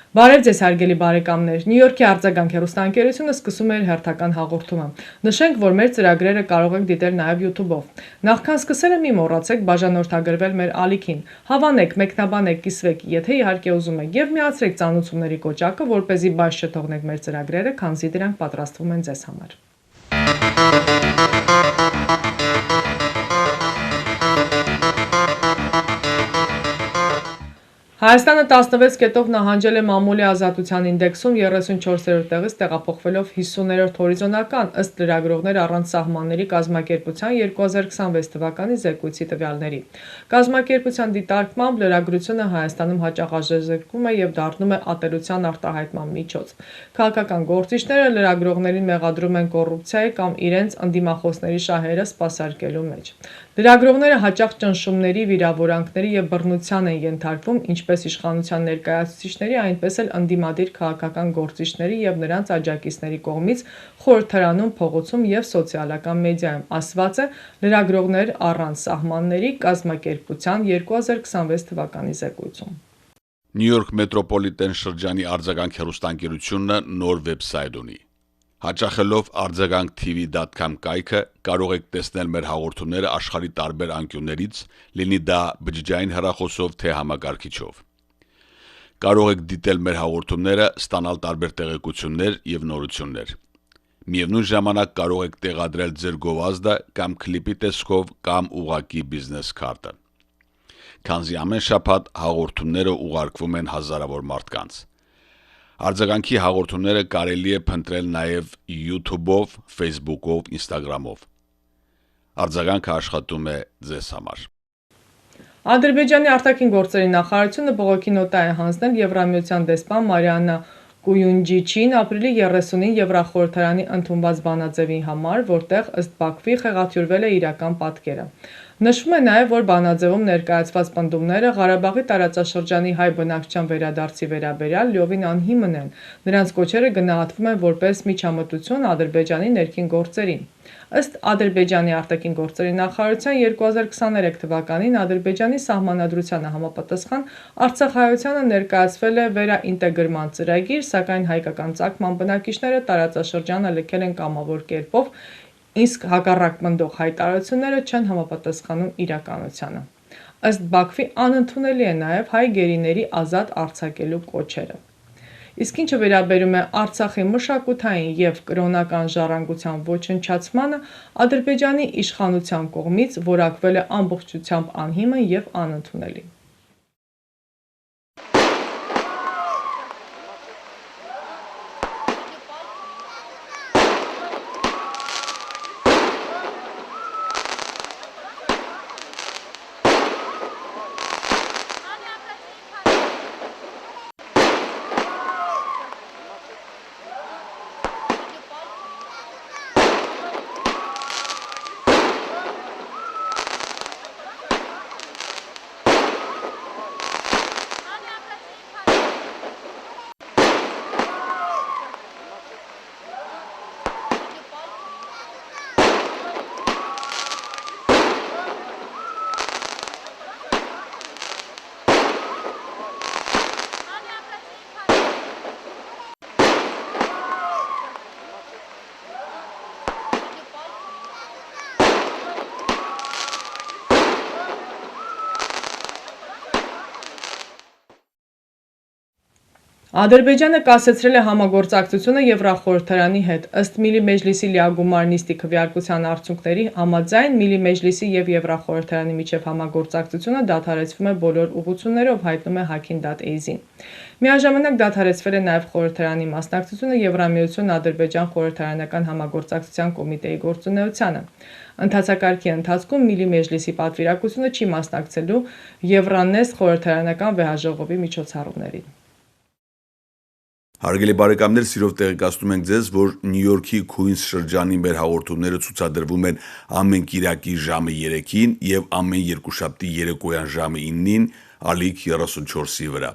Բարև ձեզ հարգելի բարեկամներ, Նյու Յորքի արձագանք հեռուստաընկերությունը սկսում է իր հերթական հաղորդումը։ Նշենք, որ մեր ծրագրերը կարող եք դիտել նաև YouTube-ով։ Նախքան սկսելը մի մոռացեք բաժանորդագրվել մեր ալիքին։ Հավանեք, մեկնաբանեք, կիսվեք, եթե իհարկե ուզում եք, եւ միացրեք ծանոթությունների կոճակը, որպեսզի բաց չթողնեք մեր ծրագրերը, քանզի դրանք պատրաստվում են ձեզ համար։ Հայաստանը 16 կետով նահանջել է մամուլի ազատության ինդեքսում 34-րդ տեղից տեղափոխվելով 50-րդ հորիզոնական ըստ լրագրողներ առանց սահմանների կազմակերպության 2026 թվականի զեկույցի տվյալների։ Կազմակերպության դիտարկմամբ լրագրությունը Հայաստանում հաճախ արժեզրկվում է եւ դառնում է ատելության արտահայտման միջոց։ Քաղաքական գործիչները լրագրողներին մեղադրում են կոռուպցիայի կամ իրենց ընդդիմախոսների շահերը սպասարկելու մեջ։ Լրագրողները հաճախ ճնշումների, վիրավորանքների եւ բռնության են ենթարկվում ինչպես իշխանության ներկայացուցիչների, այնպես էլ ընդդիմադիր քաղաքական գործիչների եւ նրանց աջակիցների կողմից խորհրդարանում, փողոցում եւ սոցիալական մեդիայում, ասված է լրագրողներ առանց սահմանների կազմակերպության 2026 թվականի զեկույցում։ Նյու Յորք մետրոպոլիտեն շրջանի արձագանք հեռուստաընկերությունը նոր վեբսայթ ունի։ Հաճախելով արձագանk.tv.com կայքը կարող եք տեսնել մեր հաղորդումները աշխարհի տարբեր անկյուններից, լինի դա բջջային հեռախոսով թե համակարգիչով։ Կարող եք դիտել մեր հաղորդումները, ստանալ տարբեր տեղեկություններ եւ նորություններ։ Միևնույն ժամանակ կարող եք տեղադրել ձեր գովազդը կամ կլիպի տեսքով կամ ուղղակի բիզնես քարտը։ Քանզի ամեն շաբաթ հաղորդումները ուղարկվում են հազարավոր մարդկանց։ Արձագանքի հաղորդումները կարելի է փնտրել նաև YouTube-ով, Facebook-ով, Instagram-ով։ Արձագանքը աշխատում է ձեզ համար։ Ադրբեջանի արտաքին գործերի նախարարությունը բողոքի նոտա է հանձնել Եվրամիության դեսպան Մարիաննա Կույունջիչին ապրիլի 30-ին Եվրախորհրդարանի ընդունված բանաձևի համար, որտեղ ըստ Բաքվի խեղաթյուրվել է իրական պատկերը։ Նշվում է նաև, որ բանաձևում ներկայացված պնդումները Ղարաբաղի տարածաշրջանի հայ բնակչության վերադարձի վերաբերյալ լիովին անհիմն են։ Նրանց կոչերը գնահատվում են որպես միջամտություն Ադրբեջանի ներքին գործերին։ Ըստ Ադրբեջանի արտաքին գործերի նախարարության 2023 թվականին Ադրբեջանի սահմանադրությանը համապատասխան Արցախայությանը ներկայացվել է վերաինտեգրման ծրագիր, սակայն հայկական ցակման բնակիչները տարածաշրջանը լքել են կամավոր կերպով, իսկ հակառակ պնդող հայտարարությունները չեն համապատասխանում իրականությանը։ Ըստ Բաքվի անընդունելի է նաև հայ գերիների ազատ արձակելու կոչերը։ Իսկ ինչը վերաբերում է Արցախի մշակութային եւ կրոնական ժառանգության ոչնչացմանը, Ադրբեջանի իշխանության կողմից որակվել է ամբողջությամբ անհիմն եւ անընդունելի։ Ադրբեջանը կասեցրել է համագործակցությունը Եվրախորհրդարանի հետ։ Ըստ Միլի Մեջլիսի լիագումար նիստի քվեարկության արդյունքների համաձայն Միլի Մեջլիսի եւ Եվրախորհրդարանի միջև համագործակցությունը դադարեցվում է բոլոր ուղղություններով, հայտնում է Hakim.az-ին։ Միաժամանակ դադարեցվել է նաև խորհրդարանի մասնակցությունը Եվրամիություն-Ադրբեջան խորհրդարանական համագործակցության կոմիտեի գործունեությանը։ Ընթացակարգի ընթացքում Միլի Մեջլիսի պատվիրակությունը չի մասնակցելու Եվրանես խորհրդարանական վեհաժողովի միջոցառումներին։ Հարգելի բարեկամներ, սիրով տեղեկացնում ենք ձեզ, որ Նյու Յորքի Քուինս շրջանի մեր հաղորդումները ցուցադրվում են ամեն կիրակի ժամը 3-ին եւ ամեն երկուշաբթի երեկոյան ժամը 9-ին ալիք 34-ի վրա։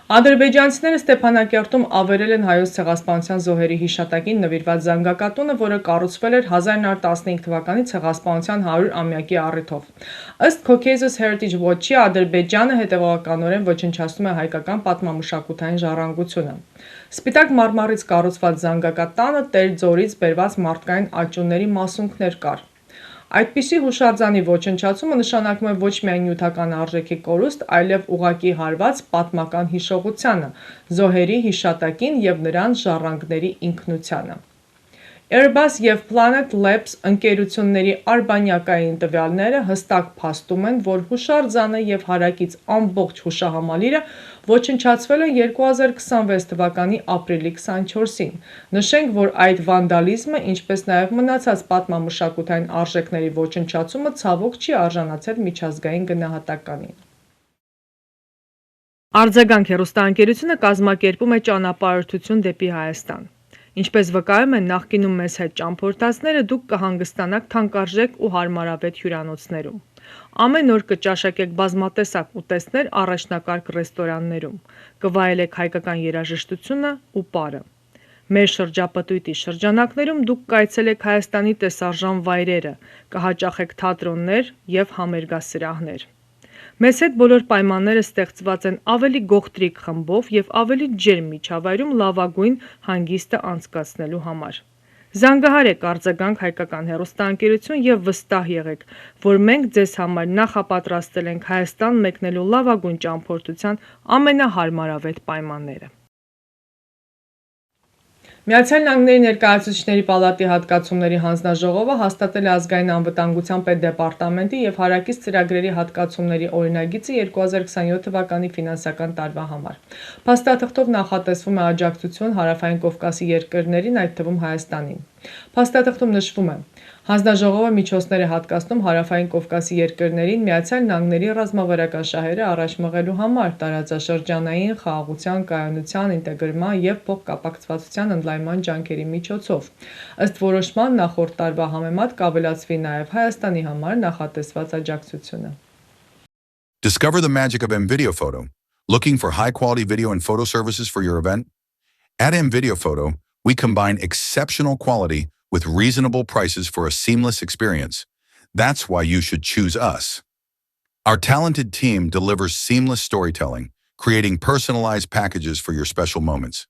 Ադրբեջանցիները Ստեփանակերտում ավերել են հայոց ցեղասպանության զոհերի հիշատակին նվիրված զանգակատունը, որը կառուցվել էր 1915 թվականի ցեղասպանության 100-ամյակի առիթով։ Ըստ Caucasus Heritage Watch-ի, Ադրբեջանը հետևողականորեն ոչնչացնում է հայկական պատմամշակութային ժառանգությունը։ Սպիտակ մարմարից կառուցված զանգակատանը Տեր ձորից բերված մարդկային աճյունների մասունքներ կար։ Այդպիսի հուշարձանի ոչնչացումը նշանակում է ոչ միայն նյութական արժեքի կորուստ, այլև ուղղակի հարված պատմական հիշողությանը, զոհերի հիշատակին և նրանց ժառանգների ինքնությանը։ Airbus և Planet Labs ընկերությունների արբանյակային տվյալները հստակ փաստում են, որ հուշարձանը և հարակից ամբողջ հուշահամալիրը ոչնչացվել են 2026 թվականի ապրիլի 24-ին։ Նշենք, որ այդ վանդալիզմը, ինչպես նաև մնացած պատմամշակութային արժեքների ոչնչացումը ցավոք չի արժանացել միջազգային գնահատականին։ Արձագանք հեռուստաընկերությունը կազմակերպում է ճանապարհորդություն դեպի Հայաստան։ Ինչպես վկայում են նախկինում մեզ հետ ճամփորդածները, դուք կհանգստանաք թանկարժեք ու հարմարավետ հյուրանոցներում։ Ամեն օր կճաշակեք բազմատեսակ ուտեստներ առաջնակարգ ռեստորաններում, կվայելեք հայկական երաժշտությունը ու պարը։ Մեր շրջապտույտի շրջանակներում դուք կայցելեք Հայաստանի տեսարժան վայրերը, կհաճախեք թատրոններ և համերգասրահներ։ Մեզ հետ բոլոր պայմանները ստեղծված են ավելի գողտրիկ խմբով և ավելի ջերմ միջավայրում լավագույն հանգիստը անցկացնելու համար։ Զանգահարեք արձագանք հայկական հեռուստաընկերություն և վստահ եղեք, որ մենք ձեզ համար նախապատրաստել ենք Հայաստան մեկնելու լավագույն ճամփորդության ամենահարմարավետ պայմանները։ Միացյալ Նահանգների ներկայացուցիչների պալատի հատկացումների հանձնաժողովը հաստատել է ազգային անվտանգության պետդեպարտամենտի և հարակից ծրագրերի հատկացումների օրինագիծը 2027 թվականի ֆինանսական տարվա համար։ Փաստաթղթով նախատեսվում է աջակցություն Հարավային Կովկասի երկրներին, այդ թվում Հայաստանին։ Փաստաթղթում նշվում է. Հանձնաժողովը միջոցներ է հատկացնում Հարավային Կովկասի երկրներին Միացյալ Նահանգների ռազմավարական շահերը առաջ մղելու համար տարածաշրջանային խաղաղության, կայունության, ինտեգրման և փոխկապակցվածության ընդլայնման ջանքերի միջոցով։ Ըստ որոշման նախորդ տարվա համեմատ կավելացվի նաև Հայաստանի համար նախատեսված աջակցությունը։ Discover the magic of MVideo Photo. Looking for high-quality video and photo services for your event? At MVideo Photo, we combine exceptional quality with reasonable prices for a seamless experience. That's why you should choose us. Our talented team delivers seamless storytelling, creating personalized packages for your special moments.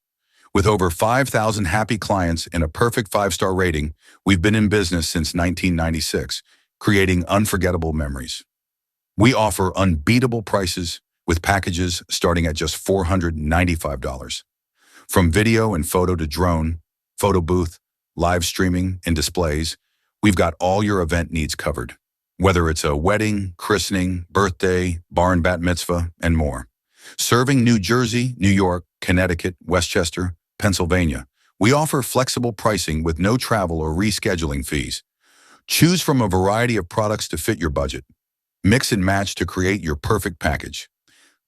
With over 5,000 happy clients and a perfect 5-star rating, we've been in business since 1996, creating unforgettable memories. We offer unbeatable prices with packages starting at just $495. From video and photo to drone, photo booth, live streaming, and displays, we've got all your event needs covered. Whether it's a wedding, christening, birthday, bar and bat mitzvah, and more. Serving New Jersey, New York, Connecticut, Westchester, Pennsylvania, we offer flexible pricing with no travel or rescheduling fees. Choose from a variety of products to fit your budget. Mix and match to create your perfect package.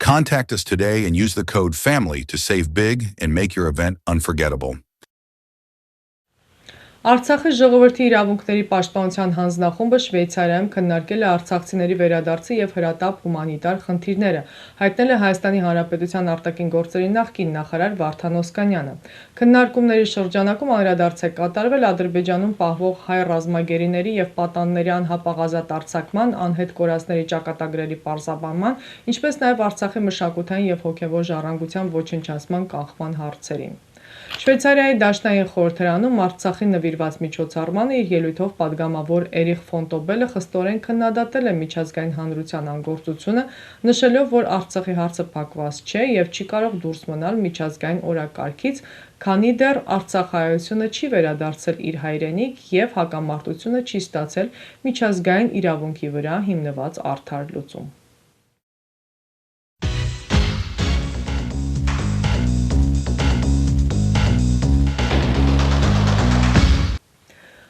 Contact us today and use the code FAMILY to save big and make your event unforgettable. Արցախի ժողովրդի իրավունքների պաշտպանության հանձնախումբը Շվեյցարիայում քննարկել է արցախցիների վերադարձի և հրատապ հումանիտար խնդիրները, հայտնել է Հայաստանի Հանրապետության արտաքին գործերի նախկին նախարար Վարդան Օսկանյանը։ Քննարկումների շրջանակում անդրադարձ է կատարվել Ադրբեջանում պահվող հայ ռազմագերիների և պատանների անհապաղ ազատ արձակման, անհետ կորածների ճակատագրերի պարզաբանման, ինչպես նաև Արցախի մշակութային և հոգևոր ժառանգության ոչնչացման կանխման հարցերին։ Շվեյցարիայի Դաշնային խորհրդարանում Արցախի նվիրված միջոցառմանը իր ելույթով պատգամավոր Էրիխ Ֆոնտոբելը խստորեն քննադատել է միջազգային հանրության անգործությունը, նշելով, որ Արցախի հարցը փակված չէ և չի կարող դուրս մնալ միջազգային օրակարգից, քանի դեռ արցախայությունը չի վերադարձել իր հայրենիք և հակամարտությունը չի ստացել միջազգային իրավունքի վրա հիմնված արդար լուծում։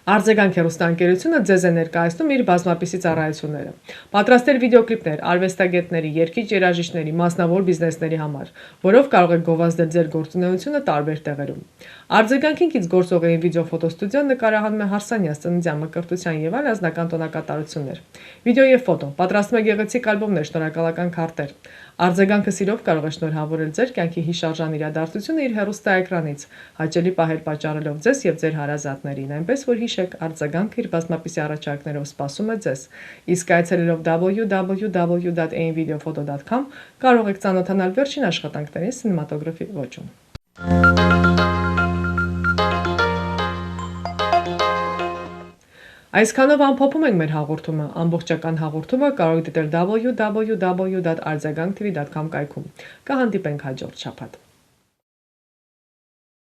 Արձագանք հեռուստաընկերությունը ձեզ է ներկայացնում իր բազմապիսի ծառայությունները։ Պատրաստել վիդեոկլիպներ արվեստագետների, երգիչ երաժիշտների, մասնավոր բիզնեսների համար, որով կարող եք գովազդել ձեր գործունեությունը տարբեր տեղերում։ Արձագանքին կից գործող վիդեո-ֆոտոստուդիոն նկարահանում է հարսանյաց ծննդյան մկրտության եւ այլ անձնական տոնակատարություններ։ Վիդեո եւ ֆոտո պատրաստում է գեղեցիկ ալբոմներ, շնորհակալական քարտեր։ Արձագանքը սիրով կարող է շնորհավորել ձեր կյանքի հիշարժան իրադարձությունը իր հեռուստաէկրանից, հաճելի պահեր պատճառելով ձեզ եւ ձեր հարազատներին, այնպես որ հիշեք, արձագանքը իր բազմապիսի առաջարկներով սպասում է ձեզ։ Իսկ այցելելով www.ainvideophoto.com կարող եք ծանոթանալ վերջին աշխատանքներին սինեմատոգրաֆի ոճում։ Այսքանով ամփոփում ենք մեր հաղորդումը։ Ամբողջական հաղորդումը կարող եք դիտել www.արձագանք.tv.com կայքում։ Կհանդիպենք հաջորդ շաբաթ։